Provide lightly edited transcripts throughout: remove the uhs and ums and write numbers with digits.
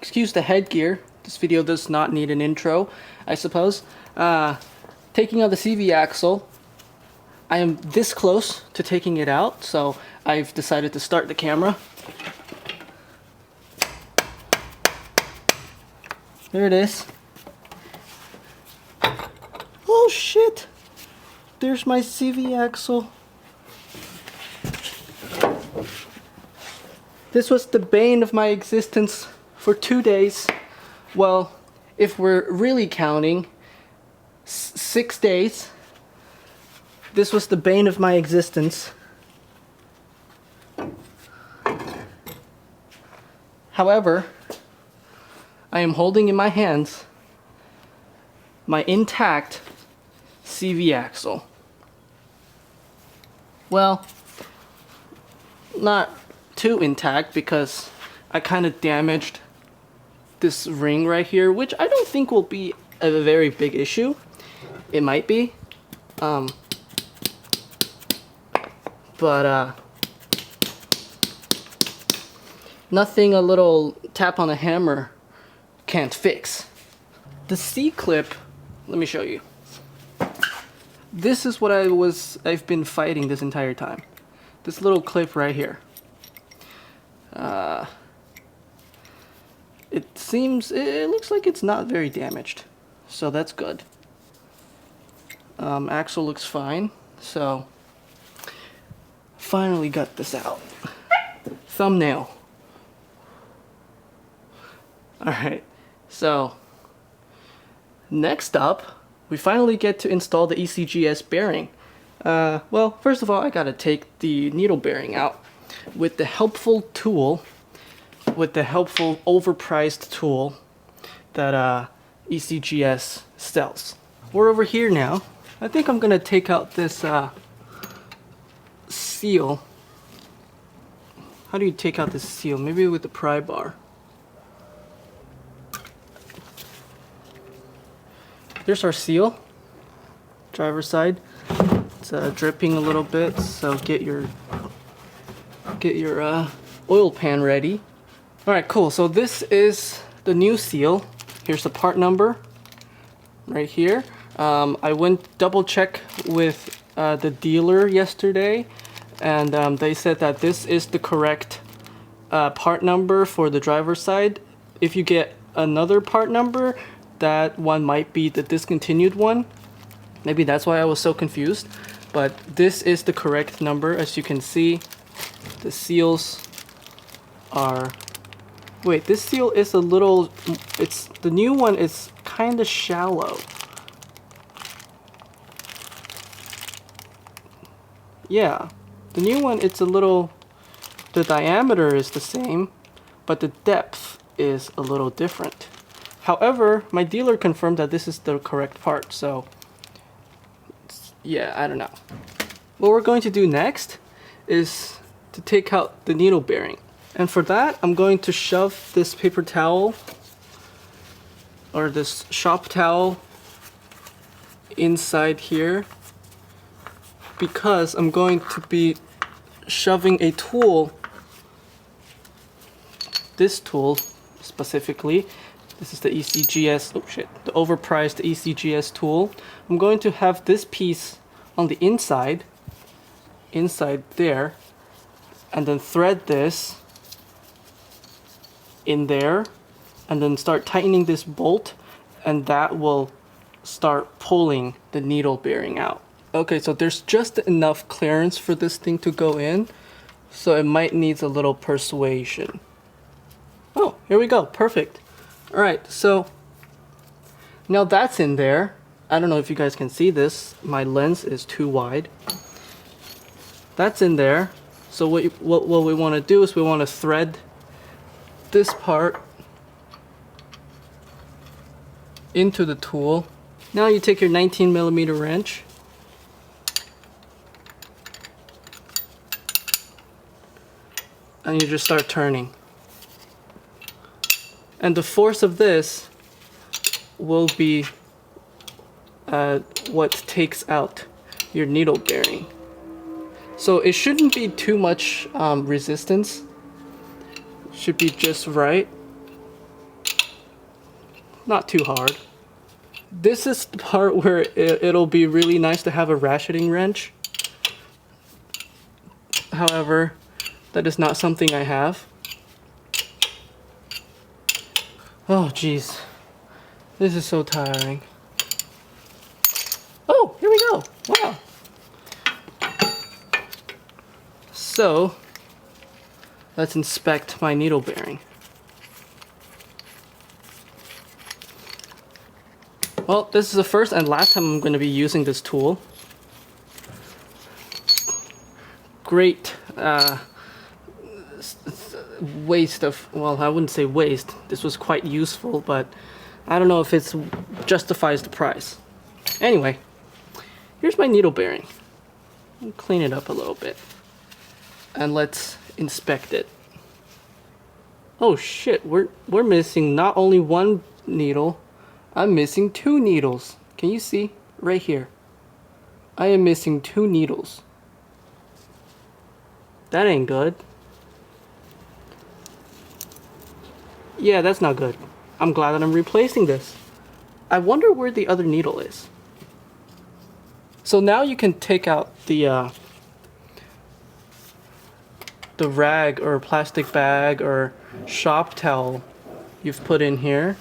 excuse the headgear. This video does not need an intro, I suppose. Taking out the CV axle. I am this close to taking it out, so I've decided to start the camera. There it is. Oh shit! There's my CV axle. This was the bane of my existence for 2 days. Well, if we're really counting, 6 days. This was the bane of my existence. However, I am holding in my hands my intact CV axle. Well, not too intact because I kind of damaged this ring right here, which I don't think will be a very big issue. It might be. But nothing a little tap on a hammer can't fix. The C-clip, let me show you. This is what I've been fighting this entire time. This little clip right here. It looks like it's not very damaged, so that's good. Axle looks fine, so finally got this out. Thumbnail. Alright, so next up, we finally get to install the ECGS bearing. Well, first of all, I gotta take the needle bearing out with the helpful tool, overpriced tool that ECGS sells. We're over here now. I think I'm gonna take out this seal. How do you take out this seal? Maybe with the pry bar. There's our seal, driver's side. It's dripping a little bit, so get your oil pan ready. All right, cool. So this is the new seal. Here's the part number right here. I went double check with the dealer yesterday, and they said that this is the correct part number for the driver's side. If you get another part number, that one might be the discontinued one. Maybe that's why I was so confused. But this is the correct number. As you can see, the seals are... Wait, this seal is a little... The new one is kind of shallow. Yeah, the new one, it's a little... The diameter is the same, but the depth is a little different. However, my dealer confirmed that this is the correct part, so yeah, I don't know. What we're going to do next is to take out the needle bearing. And for that, I'm going to shove this paper towel or this shop towel inside here, because I'm going to be shoving a tool, this tool specifically. This is the ECGS, oh shit, the overpriced ECGS tool. I'm going to have this piece on the inside there, and then thread this in there, and then start tightening this bolt, and that will start pulling the needle bearing out. Okay, so there's just enough clearance for this thing to go in, so it might need a little persuasion. Oh, here we go, perfect. Alright, so now that's in there. I don't know if you guys can see this. My lens is too wide. That's in there. So what we want to do is we want to thread this part into the tool. Now you take your 19mm wrench and you just start turning. And the force of this will be what takes out your needle bearing. So it shouldn't be too much resistance. Should be just right. not too hard. This is the part where it'll be really nice to have a ratcheting wrench. However, that is not something I have. Oh geez, this is so tiring. Oh, here we go. Wow. So, let's inspect my needle bearing. Well, this is the first and last time I'm going to be using this tool. Great waste of, well, I wouldn't say waste. This was quite useful, but I don't know if it justifies the price. Anyway, here's my needle bearing. I'll clean it up a little bit. And let's inspect it. Oh shit, we're missing not only one needle, I'm missing 2 needles. Can you see? Right here. I am missing 2 needles. That ain't good. Yeah, that's not good. I'm glad that I'm replacing this. I wonder where the other needle is. So now you can take out the rag or plastic bag or shop towel you've put in here.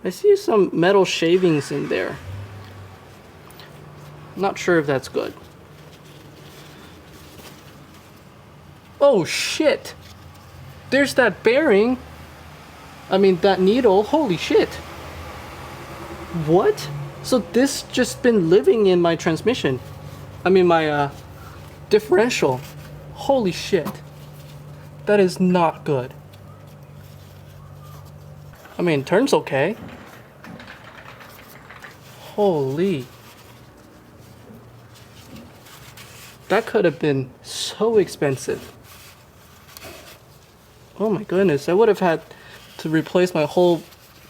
I see some metal shavings in there. Not sure if that's good. Oh shit! There's that bearing. I mean that needle. Holy shit! What? So this just been living in my transmission. I mean my differential. Holy shit. That is not good. I mean, turns okay. Holy. That could have been so expensive. Oh my goodness, I would have had to replace my whole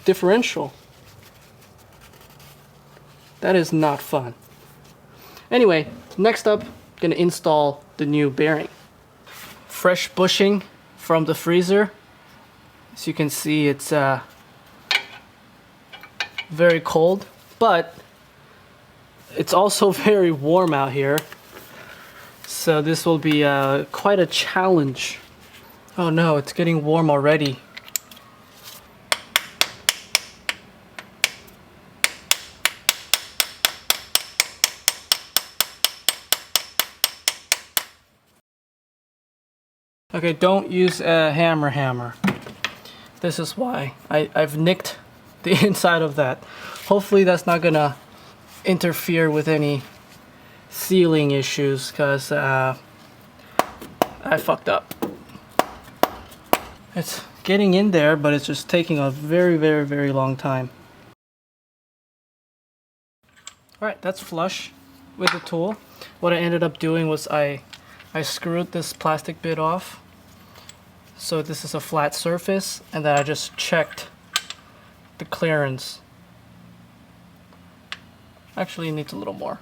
differential. That is not fun. Anyway, next up, gonna install the new bearing. Fresh bushing from the freezer. As you can see, it's very cold, but it's also very warm out here. So this will be quite a challenge. Oh no, it's getting warm already. Okay, don't use a hammer. This is why. I've nicked the inside of that. Hopefully that's not gonna interfere with any sealing issues, because I fucked up. It's getting in there, but it's just taking a very long time. Alright, that's flush with the tool. What I ended up doing was I screwed this plastic bit off. So this is a flat surface, and then I just checked the clearance. Actually, it needs a little more.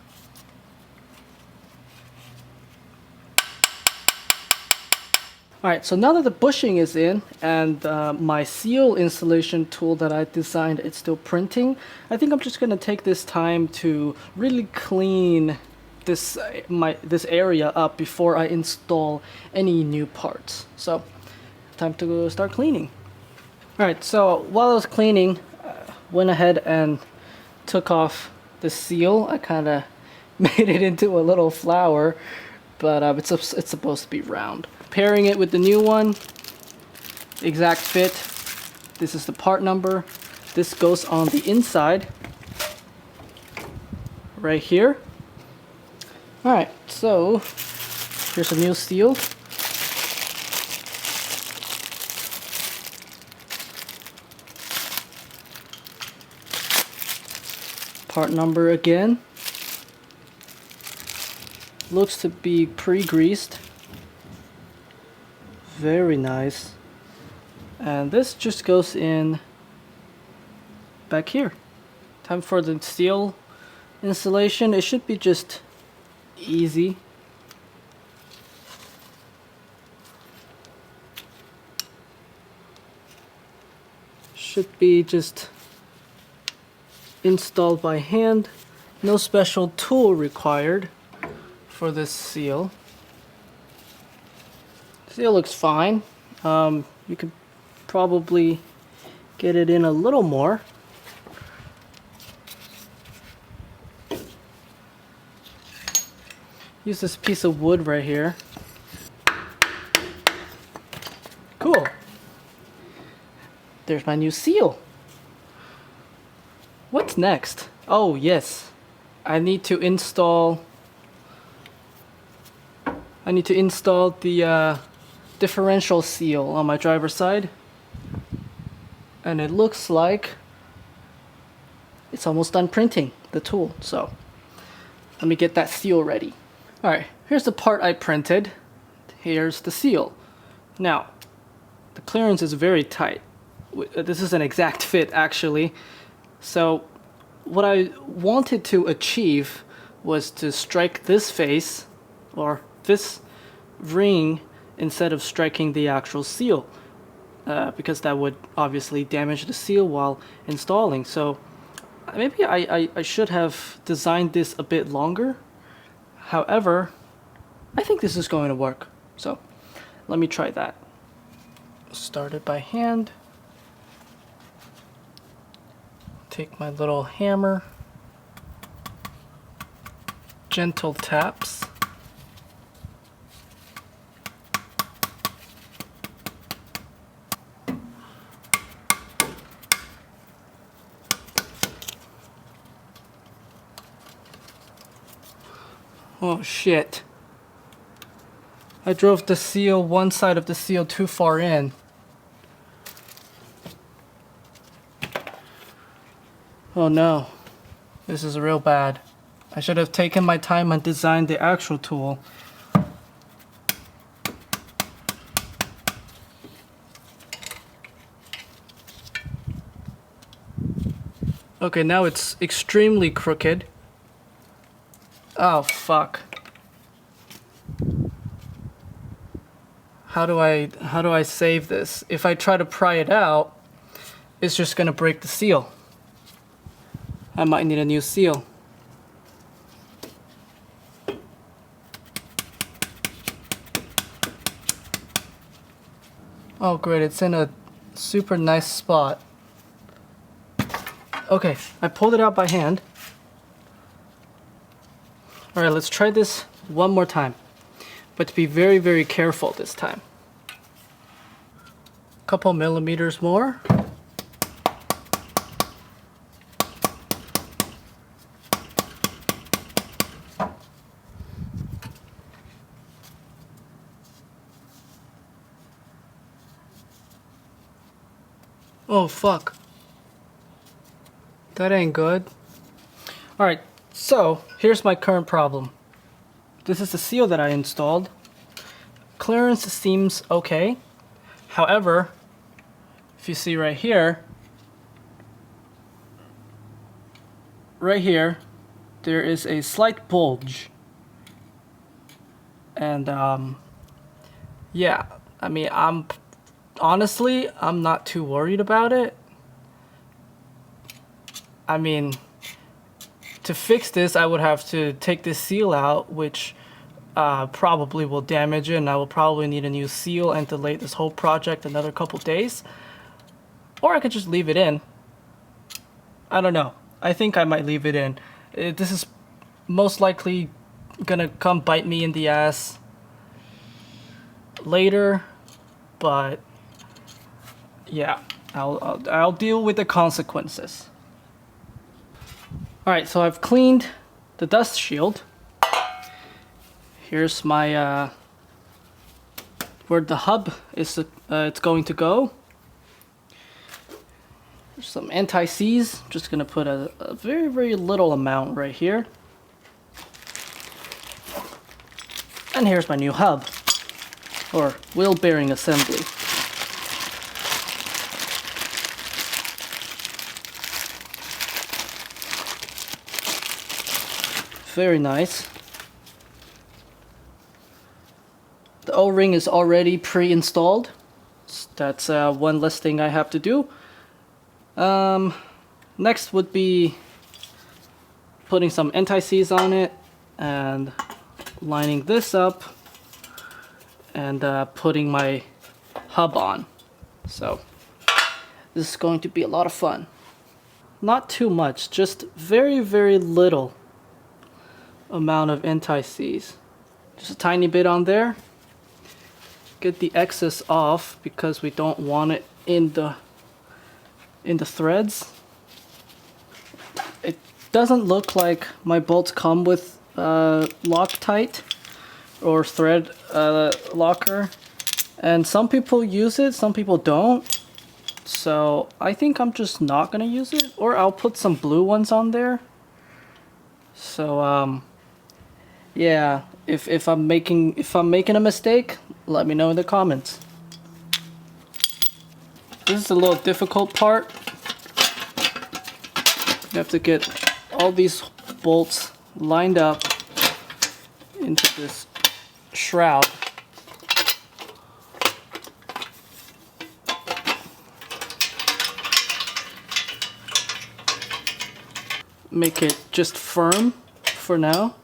Alright, so now that the bushing is in and my seal installation tool that I designed is still printing, I think I'm just going to take this time to really clean this area up before I install any new parts. So, time to go start cleaning. Alright, so while I was cleaning, went ahead and took off the seal. I kind of made it into a little flower, but it's supposed to be round. Pairing it with the new one, exact fit. This is the part number. This goes on the inside, right here. Alright, so here's a new seal. Part number again. Looks to be pre-greased. Very nice. And this just goes in back here. Time for the seal installation. It should be just easy. should be just installed by hand. No special tool required for this seal. Seal looks fine. You could probably get it in a little more. Use this piece of wood right here. Cool. There's my new seal. What's next? Oh yes, I need to install the differential seal on my driver's side, and it looks like it's almost done printing the tool. So let me get that seal ready. All right, here's the part I printed. Here's the seal. Now, the clearance is very tight. This is an exact fit actually. So what I wanted to achieve was to strike this face or this ring instead of striking the actual seal, because that would obviously damage the seal while installing. So maybe I should have designed this a bit longer. However, I think this is going to work. So let me try that. Start it by hand. Take my little hammer. Gentle taps. Oh shit. I drove the seal, one side of the seal too far in. Oh no. This is real bad. I should have taken my time and designed the actual tool. Okay, now it's extremely crooked. Oh fuck. How do I save this? If I try to pry it out, it's just gonna break the seal. I might need a new seal. Oh great, it's in a super nice spot. Okay, I pulled it out by hand. Alright, let's try this one more time. But be very, very careful this time. Couple millimeters more. Oh fuck. That ain't good. Alright, so here's my current problem. This is the seal that I installed. Clearance seems okay. However, if you see right here, there is a slight bulge. And yeah, I mean, honestly, I'm not too worried about it. I mean, to fix this, I would have to take this seal out, which probably will damage it, and I will probably need a new seal and delay this whole project another couple days. Or I could just leave it in. I don't know. I think I might leave it in. This is most likely gonna come bite me in the ass later, but yeah, I'll deal with the consequences. Alright, so I've cleaned the dust shield. Here's my where the hub is it's going to go. There's some anti-seize. Just gonna put a very, very little amount right here. And here's my new hub, or wheel bearing assembly. Very nice. The O-ring is already pre-installed. That's one less thing I have to do. Next would be putting some anti-seize on it and lining this up and putting my hub on. So this is going to be a lot of fun. Not too much, just very, very little amount of anti-seize. Just a tiny bit on there. Get the excess off because we don't want it in the threads. It doesn't look like my bolts come with Loctite or thread locker, and some people use it, some people don't. So I think I'm just not gonna use it, or I'll put some blue ones on there. So yeah, if I'm making a mistake, let me know in the comments. This is a little difficult part. You have to get all these bolts lined up into this shroud. Make it just firm for now.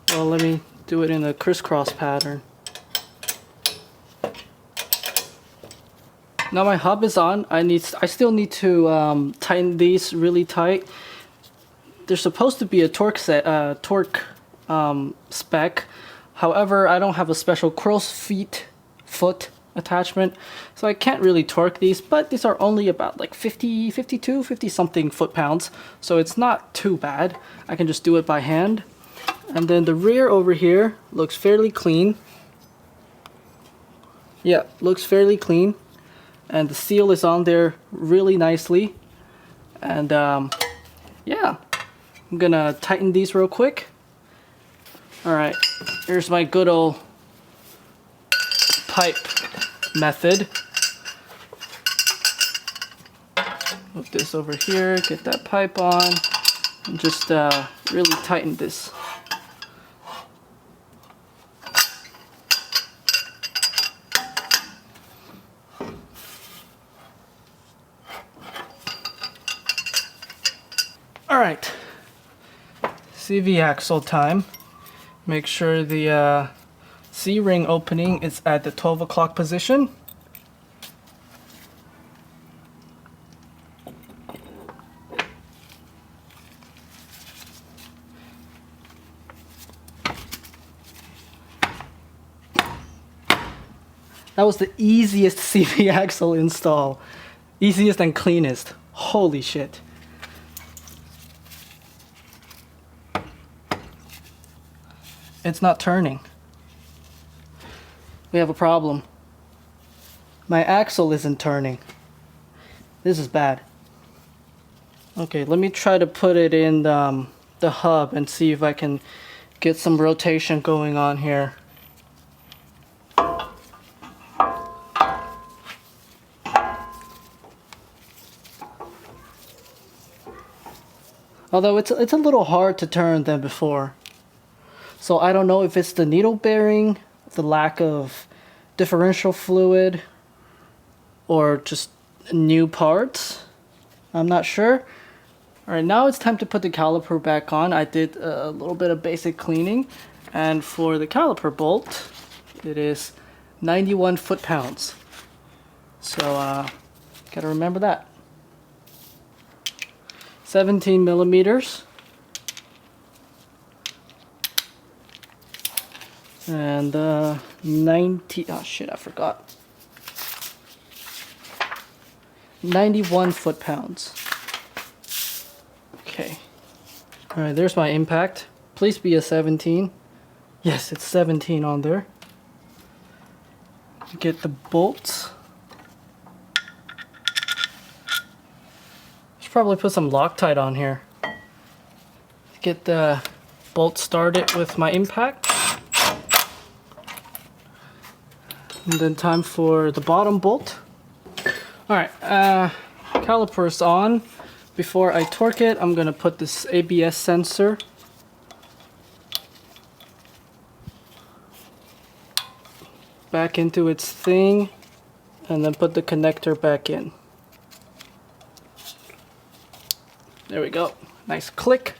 Well, let me do it in a crisscross pattern. Now my hub is on. I still need to tighten these really tight. There's supposed to be a torque spec. However, I don't have a special crow's foot attachment, so I can't really torque these, but these are only about like 50 something foot-pounds, so it's not too bad. I can just do it by hand. And then the rear over here looks fairly clean. Yeah, looks fairly clean. And the seal is on there really nicely. And yeah, I'm gonna tighten these real quick. Alright, here's my good old pipe method. Move this over here, get that pipe on, and just really tighten this. Alright, CV axle time. Make sure the C-ring opening is at the 12 o'clock position. That was the easiest CV axle install. Easiest and cleanest. Holy shit. It's not turning. We have a problem. My axle isn't turning. This is bad. Okay, let me try to put it in the hub and see if I can get some rotation going on here. Although it's a little hard to turn than before. So I don't know if it's the needle bearing, the lack of differential fluid, or just new parts. I'm not sure. Alright, now it's time to put the caliper back on. I did a little bit of basic cleaning, and for the caliper bolt, it is 91 foot-pounds. So gotta remember that. 17 millimeters. And 90, oh shit, I forgot. 91 foot-pounds. Okay. Alright, there's my impact. Please be a 17. Yes, it's 17 on there. Get the bolts. Should probably put some Loctite on here. Get the bolt started with my impact. And then time for the bottom bolt. Alright, caliper's on. Before I torque it, I'm gonna put this ABS sensor back into its thing, and then put the connector back in. There we go. Nice click.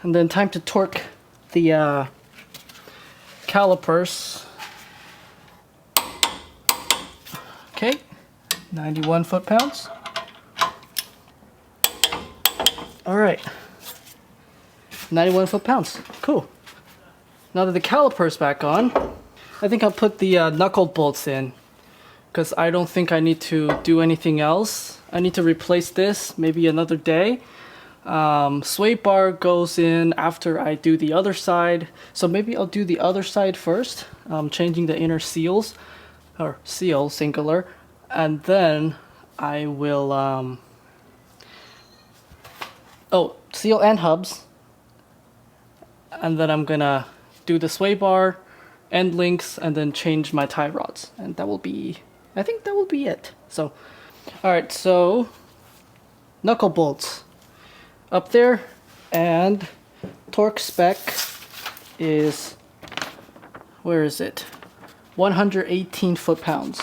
And then time to torque the calipers. Okay, 91 foot-pounds. All right, 91 foot-pounds. Cool. Now that the caliper's back on, I think I'll put the knuckle bolts in, because I don't think I need to do anything else. I need to replace this maybe another day. Sway bar goes in after I do the other side, so maybe I'll do the other side first, changing the inner seals, or seal singular, and then I will seal and hubs, and then I'm gonna do the sway bar, end links, and then change my tie rods, and that will be, I think that will be it. So alright, so knuckle bolts up there, and torque spec is, where is it? 118 foot-pounds.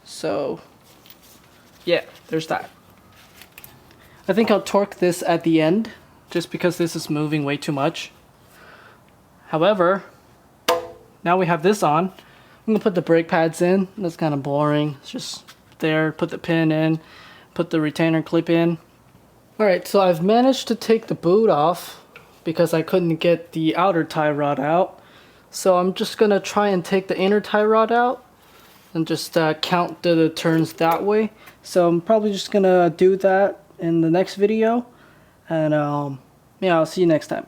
So yeah, there's that. I think I'll torque this at the end, just because this is moving way too much. However, now we have this on, I'm gonna put the brake pads in. That's kind of boring. It's just there, put the pin in, put the retainer clip in. Alright, so I've managed to take the boot off because I couldn't get the outer tie rod out. So I'm just gonna try and take the inner tie rod out and just count the turns that way. So I'm probably just gonna do that in the next video, and yeah, I'll see you next time.